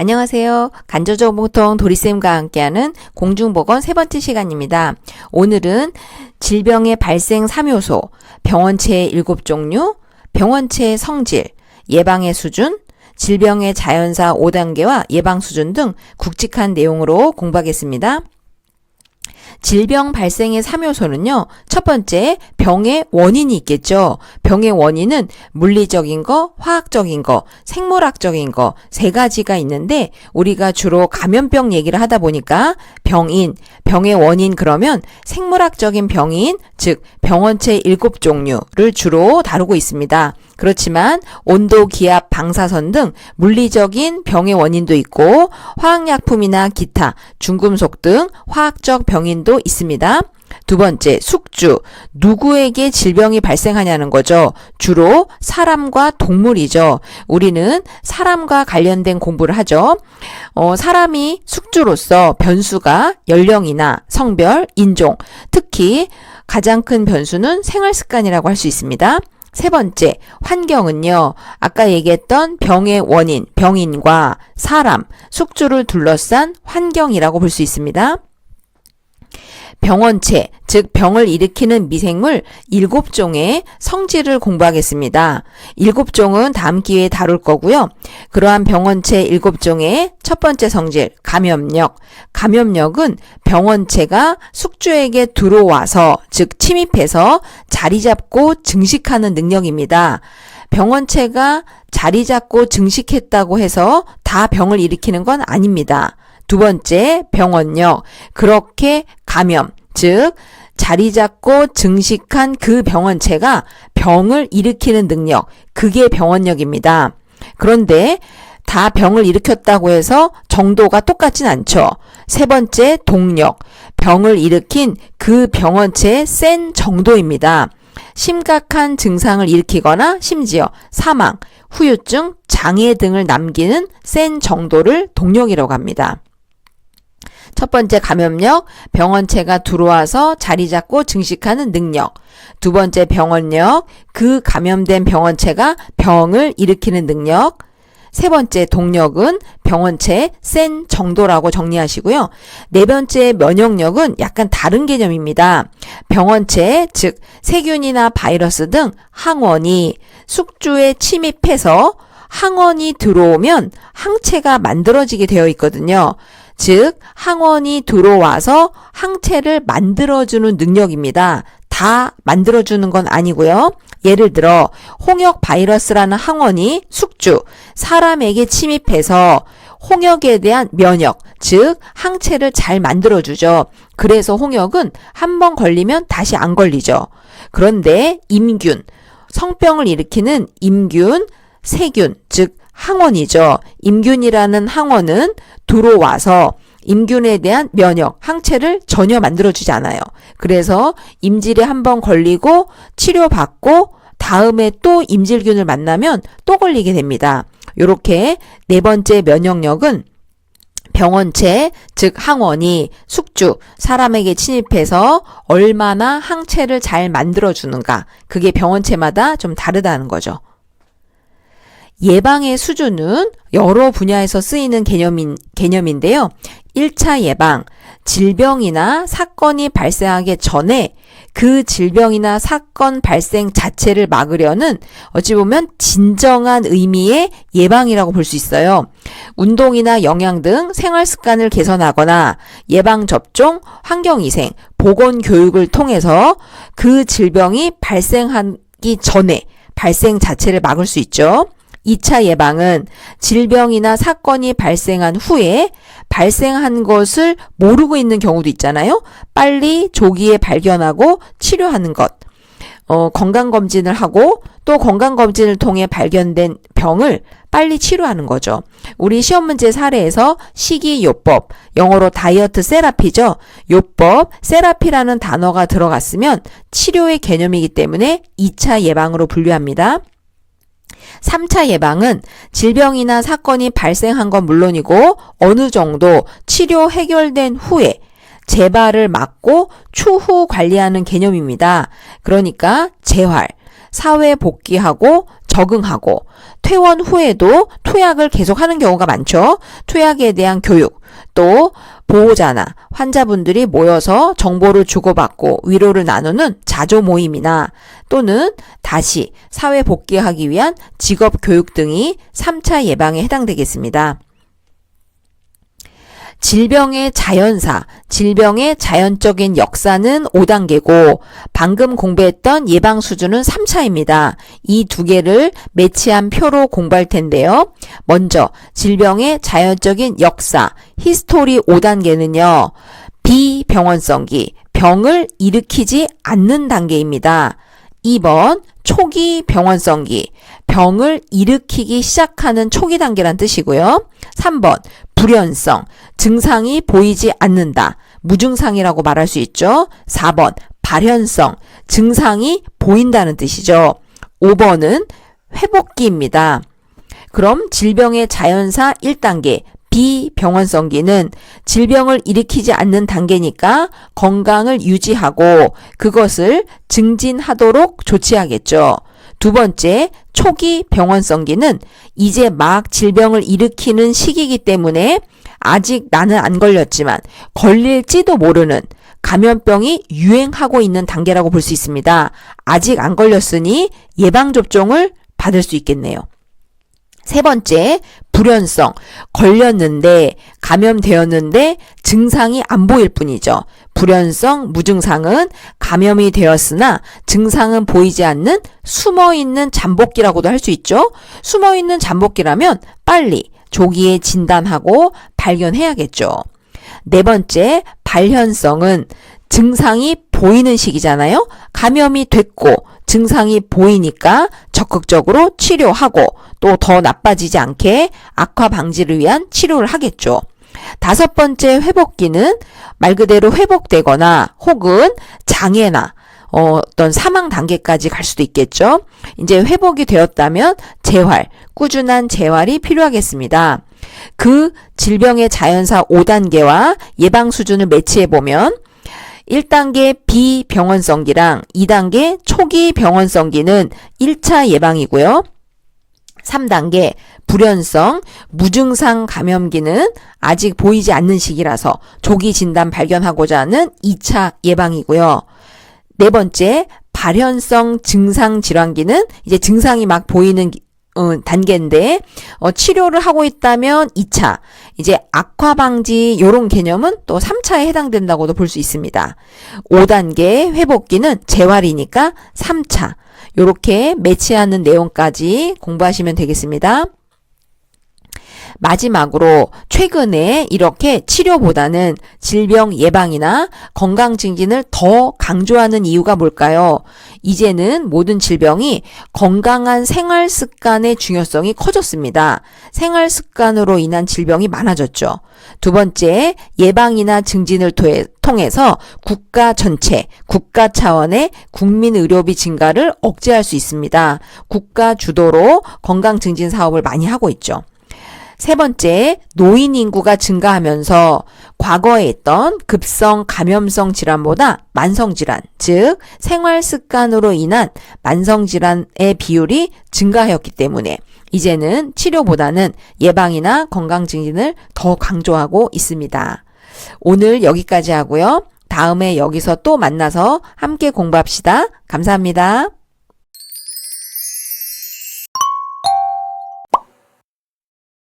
안녕하세요. 간조정보통 도리쌤과 함께하는 공중보건 세 번째 시간입니다. 오늘은 질병의 발생 3요소, 병원체의 7종류, 병원체의 성질, 예방의 수준, 질병의 자연사 5단계와 예방 수준 등 굵직한 내용으로 공부하겠습니다. 질병 발생의 3요소는요. 첫 번째, 병의 원인이 있겠죠. 병의 원인은 물리적인 거, 화학적인 거, 생물학적인 거 세 가지가 있는데 우리가 주로 감염병 얘기를 하다 보니까 병인, 병의 원인 그러면 생물학적인 병인, 즉 병원체 7종류를 주로 다루고 있습니다. 그렇지만 온도, 기압, 방사선 등 물리적인 병의 원인도 있고 화학약품이나 기타, 중금속 등 화학적 병인도 있습니다. 두 번째, 숙주. 누구에게 질병이 발생하냐는 거죠. 주로 사람과 동물이죠. 우리는 사람과 관련된 공부를 하죠. 사람이 숙주로서 변수가 연령이나 성별, 인종, 특히 가장 큰 변수는 생활습관이라고 할 수 있습니다. 세 번째, 환경은요. 아까 얘기했던 병의 원인, 병인과 사람, 숙주를 둘러싼 환경이라고 볼 수 있습니다. 병원체, 즉 병을 일으키는 미생물 7종의 성질을 공부하겠습니다. 7종은 다음 기회에 다룰 거고요. 그러한 병원체 7종의 첫 번째 성질, 감염력. 감염력은 병원체가 숙주에게 들어와서, 즉 침입해서 자리 잡고 증식하는 능력입니다. 병원체가 자리 잡고 증식했다고 해서 다 병을 일으키는 건 아닙니다. 두 번째, 병원력. 그렇게 감염, 즉 자리 잡고 증식한 그 병원체가 병을 일으키는 능력, 그게 병원력입니다. 그런데 다 병을 일으켰다고 해서 정도가 똑같진 않죠. 세 번째, 동력. 병을 일으킨 그 병원체의 센 정도입니다. 심각한 증상을 일으키거나 심지어 사망, 후유증, 장애 등을 남기는 센 정도를 동력이라고 합니다. 첫 번째, 감염력, 병원체가 들어와서 자리 잡고 증식하는 능력. 두 번째, 병원력, 그 감염된 병원체가 병을 일으키는 능력. 세 번째, 동력은 병원체의 센 정도라고 정리하시고요. 네 번째, 면역력은 약간 다른 개념입니다. 병원체, 즉 세균이나 바이러스 등 항원이 숙주에 침입해서 항원이 들어오면 항체가 만들어지게 되어 있거든요. 즉 항원이 들어와서 항체를 만들어주는 능력입니다. 다 만들어주는 건 아니고요. 예를 들어 홍역 바이러스라는 항원이 숙주, 사람에게 침입해서 홍역에 대한 면역, 즉 항체를 잘 만들어주죠. 그래서 홍역은 한번 걸리면 다시 안 걸리죠. 그런데 임균, 성병을 일으키는 임균, 세균, 즉 항원이죠. 임균이라는 항원은 들어와서 임균에 대한 면역, 항체를 전혀 만들어주지 않아요. 그래서 임질에 한번 걸리고 치료받고 다음에 또 임질균을 만나면 또 걸리게 됩니다. 이렇게 네 번째 면역력은 병원체, 즉 항원이 숙주, 사람에게 침입해서 얼마나 항체를 잘 만들어주는가, 그게 병원체마다 좀 다르다는 거죠. 예방의 수준은 여러 분야에서 쓰이는 개념인데요. 1차 예방, 질병이나 사건이 발생하기 전에 그 질병이나 사건 발생 자체를 막으려는 어찌 보면 진정한 의미의 예방이라고 볼 수 있어요. 운동이나 영양 등 생활 습관을 개선하거나 예방접종, 환경위생, 보건교육을 통해서 그 질병이 발생하기 전에 발생 자체를 막을 수 있죠. 2차 예방은 질병이나 사건이 발생한 후에 발생한 것을 모르고 있는 경우도 있잖아요. 빨리 조기에 발견하고 치료하는 것. 건강검진을 하고 또 건강검진을 통해 발견된 병을 빨리 치료하는 거죠. 우리 시험 문제 사례에서 식이요법, 영어로 다이어트 세라피죠. 요법, 세라피라는 단어가 들어갔으면 치료의 개념이기 때문에 2차 예방으로 분류합니다. 3차 예방은 질병이나 사건이 발생한 건 물론이고 어느 정도 치료 해결된 후에 재발을 막고 추후 관리하는 개념입니다. 그러니까 재활, 사회 복귀하고 적응하고 퇴원 후에도 투약을 계속하는 경우가 많죠. 투약에 대한 교육, 또 보호자나 환자분들이 모여서 정보를 주고받고 위로를 나누는 자조 모임이나 또는 다시 사회 복귀하기 위한 직업 교육 등이 3차 예방에 해당되겠습니다. 질병의 자연사, 질병의 자연적인 역사는 5단계고 방금 공부했던 예방 수준은 3차입니다. 이 두 개를 매치한 표로 공부할 텐데요. 먼저 질병의 자연적인 역사, 히스토리 5단계는요. 비병원성기, 병을 일으키지 않는 단계입니다. 2번 초기 병원성기, 병을 일으키기 시작하는 초기 단계란 뜻이고요. 3번 불연성, 증상이 보이지 않는다, 무증상이라고 말할 수 있죠. 4번 발현성, 증상이 보인다는 뜻이죠. 5번은 회복기입니다. 그럼 질병의 자연사 1단계 비병원성기는 질병을 일으키지 않는 단계니까 건강을 유지하고 그것을 증진하도록 조치하겠죠. 두 번째, 초기 병원성기는 이제 막 질병을 일으키는 시기이기 때문에 아직 나는 안 걸렸지만 걸릴지도 모르는 감염병이 유행하고 있는 단계라고 볼 수 있습니다. 아직 안 걸렸으니 예방접종을 받을 수 있겠네요. 세 번째, 불연성, 걸렸는데 감염되었는데 증상이 안 보일 뿐이죠. 불연성, 무증상은 감염이 되었으나 증상은 보이지 않는 숨어있는 잠복기라고도 할 수 있죠. 숨어있는 잠복기라면 빨리 조기에 진단하고 발견해야겠죠. 네 번째, 발현성은 증상이 보이는 시기잖아요. 감염이 됐고 증상이 보이니까 적극적으로 치료하고 또 더 나빠지지 않게 악화 방지를 위한 치료를 하겠죠. 다섯 번째, 회복기는 말 그대로 회복되거나 혹은 장애나 어떤 사망 단계까지 갈 수도 있겠죠. 이제 회복이 되었다면 재활, 꾸준한 재활이 필요하겠습니다. 그 질병의 자연사 5단계와 예방 수준을 매치해보면 1단계 비병원성기랑 2단계 초기 병원성기는 1차 예방이고요. 3단계 불연성, 무증상 감염기는 아직 보이지 않는 시기라서 조기 진단 발견하고자 하는 2차 예방이고요. 네 번째, 발현성 증상 질환기는 이제 증상이 막 보이는 단계인데 치료를 하고 있다면 2차, 이제 악화 방지 요런 개념은 또 3차에 해당된다고도 볼 수 있습니다. 5단계 회복기는 재활이니까 3차, 요렇게 매치하는 내용까지 공부하시면 되겠습니다. 마지막으로 최근에 이렇게 치료보다는 질병 예방이나 건강 증진을 더 강조하는 이유가 뭘까요? 이제는 모든 질병이 건강한 생활 습관의 중요성이 커졌습니다. 생활 습관으로 인한 질병이 많아졌죠. 두 번째, 예방이나 증진을 통해서 국가 전체, 국가 차원의 국민 의료비 증가를 억제할 수 있습니다. 국가 주도로 건강 증진 사업을 많이 하고 있죠. 세 번째, 노인 인구가 증가하면서 과거에 있던 급성 감염성 질환보다 만성 질환, 즉 생활 습관으로 인한 만성 질환의 비율이 증가하였기 때문에 이제는 치료보다는 예방이나 건강 증진을 더 강조하고 있습니다. 오늘 여기까지 하고요. 다음에 여기서 또 만나서 함께 공부합시다. 감사합니다.